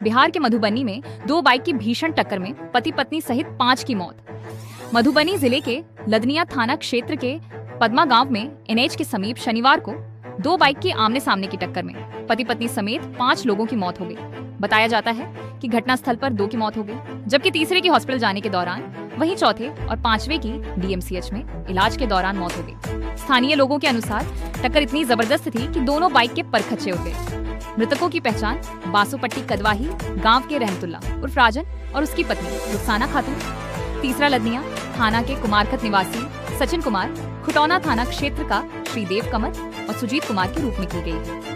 बिहार के मधुबनी में दो बाइक की भीषण टक्कर में पति पत्नी सहित 5 की मौत। मधुबनी जिले के लदनिया थाना क्षेत्र के पदमा गांव में एनएच के समीप शनिवार को दो बाइक की आमने सामने की टक्कर में पति पत्नी समेत 5 लोगों की मौत हो गई। बताया जाता है कि घटनास्थल पर 2 की मौत हो गई, जबकि तीसरे की हॉस्पिटल जाने के दौरान, वहीं चौथे और 5वें की डीएमसीएच में इलाज के दौरान मौत हो गई। स्थानीय लोगों के अनुसार टक्कर इतनी जबरदस्त थी कि दोनों बाइक के परखच्चे उड़ गए। मृतकों की पहचान बासोपट्टी कदवाही गांव के रहमतुल्ला उर्फ राजन और उसकी पत्नी रुखसाना खातून, तीसरा लदनिया थाना के कुमारखत निवासी सचिन कुमार, खुटौना थाना क्षेत्र का श्रीदेव कमर और सुजीत कुमार के रूप में की गई है।